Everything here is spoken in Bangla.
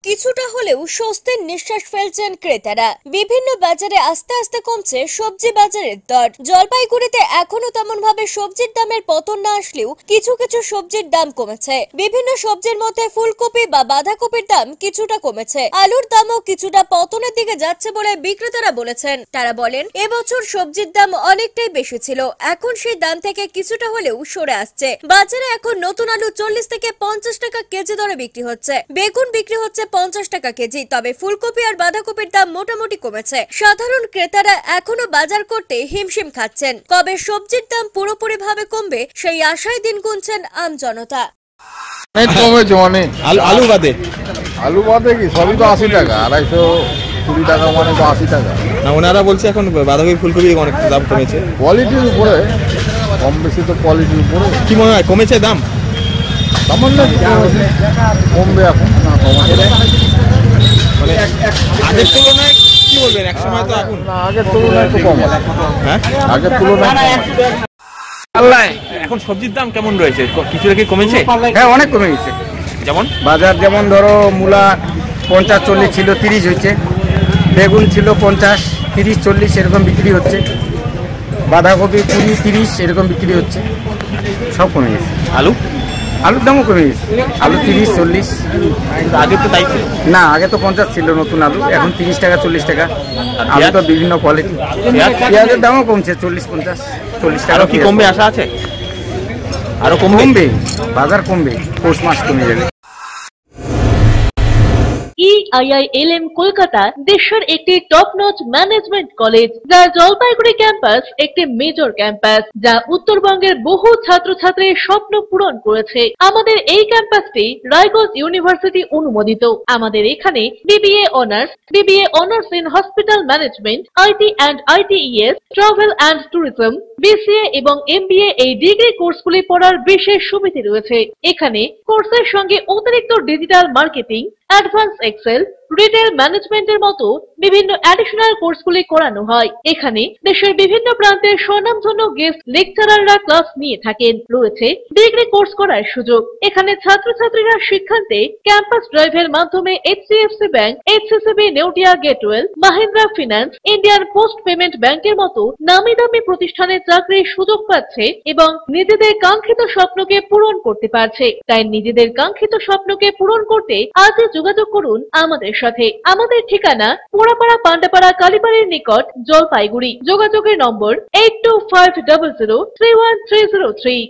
কিছুটা হলেও স্বস্তির নিঃশ্বাস ফেলছেন ক্রেতারা। বিভিন্ন বাজারে আস্তে আস্তে কমছে সবজি বাজারের দর। জলপাইগুড়িতে এখনো তেমন ভাবে সবজির দামের পতন না আসলেও কিছু কিছু সবজির দাম কমেছে। বিভিন্ন সবজির মধ্যে ফুলকপি বা বাঁধাকপির দাম কিছুটা কমেছে। আলুর দামও কিছুটা পতনের দিকে যাচ্ছে বলে বিক্রেতারা বলেছেন। তারা বলেন, এবছর সবজির দাম অনেকটাই বেশি ছিল, এখন সেই দাম থেকে কিছুটা হলেও সরে আসছে। বাজারে এখন নতুন আলু 40 থেকে 50 টাকা কেজি দরে বিক্রি হচ্ছে। বেগুন বিক্রি হচ্ছে 50 টাকা কেজি। তবে ফুলকপি আর বাঁধাকপির দাম মোটামুটি কমেছে। সাধারণ ক্রেতারা এখনো বাজার করতে হিমশিম খাচ্ছেন। কবে সবজির দাম পুরোপুরি ভাবে কমবে সেই আশায় দিন গুনছেন আম জনতা। কমেছে অনেক। আলু বাদে কি সবই তো 80 টাকা, 220 টাকা, মানে তো 80 টাকা। না, ওনারা বলছে এখন বাঁধাকপি ফুলকপি অনেক দাম কমেছে। কোয়ালিটির উপরে কম বেশি, তো কোয়ালিটির উপরে। কি মনে হয় কমেছে দাম? সামান্য কমবে এখন, না কমাচ্ছে মানে আগের তুলনায় কি বলবেন? এক সময় তো এখন না, আগের তুলনায় একটু কম আছে। হ্যাঁ, আগের তুলনায় আল্লাহ। এখন সবজির দাম কেমন রয়েছে? কিছুটা কি কমেছে? হ্যাঁ, অনেক কমে গেছে। যেমন বাজার যেমন ধরো মূলা 50-40 ছিল, 30 হয়েছে। বেগুন ছিল 50, 30, 40 এরকম বিক্রি হচ্ছে। বাঁধাকপি 20-30 এরকম বিক্রি হচ্ছে। সব কমে গেছে। আলুর দামও কমে গেছে। আলু 30-40। আগে তো তাই ছিল না, আগে তো 50 ছিল নতুন আলু, এখন 30 টাকা 40 টাকা। আলু তো বিভিন্ন কোয়ালিটি। পেঁয়াজের দামও কমছে, 40-50-40 টাকা। কি কমবে আশা আছে? আরো কমবে, বাজার কমবে, পৌষ মাস কমে যাবে। EIILM কলকাতা দেশের একটি টপ নচ ম্যানেজমেন্ট কলেজ, যা জলপাইগুড়ি ক্যাম্পাস একটি মেজর ক্যাম্পাস, যা উত্তরবঙ্গের বহু ছাত্রছাত্রীর স্বপ্ন পূরণ করেছে। আমাদের এই ক্যাম্পাসটি রায়গঞ্জ ইউনিভার্সিটি অনুমোদিত। আমাদের এখানে BBA অনার্স in hospital management, IT and ITES, travel and tourism, BCA এবং MBA এই ডিগ্রি কোর্সগুলি পড়ার বিশেষ সুবিধা রয়েছে। এখানে কোর্সের সঙ্গে অতিরিক্ত ডিজিটাল মার্কেটিং, অ্যাডভান্স এক্সেল, রিটেল ম্যানেজমেন্টের মতো বিভিন্ন অ্যাডিশনাল কোর্সগুলি করানো হয়। এখানে দেশের বিভিন্ন প্রান্তের স্বনামধন্য গেস্ট লেকচারাররা ক্লাস নিয়ে থাকেন। রয়েছে ডিগ্রি কোর্স করার সুযোগ। এখানে ছাত্রছাত্রীরা শিক্ষান্তে ক্যাম্পাস ড্রাইভের মাধ্যমে HDFC bank, HCCB Neotia Getwell, Mahindra finance, Indian post payment ব্যাংকের মতো নামি দামি প্রতিষ্ঠানে চাকরির সুযোগ পাচ্ছে এবং নিজেদের কাঙ্ক্ষিত স্বপ্নকে পূরণ করতে পারছে। তাই নিজেদের কাঙ্ক্ষিত স্বপ্নকে পূরণ করতে আজই যোগাযোগ করুন আমাদের সাথে। আমাদের ঠিকানা পোড়াপাড়া পান্ডাপাড়া কালীবাড়ির নিকট, জলপাইগুড়ি। যোগাযোগের নম্বর 8250031303।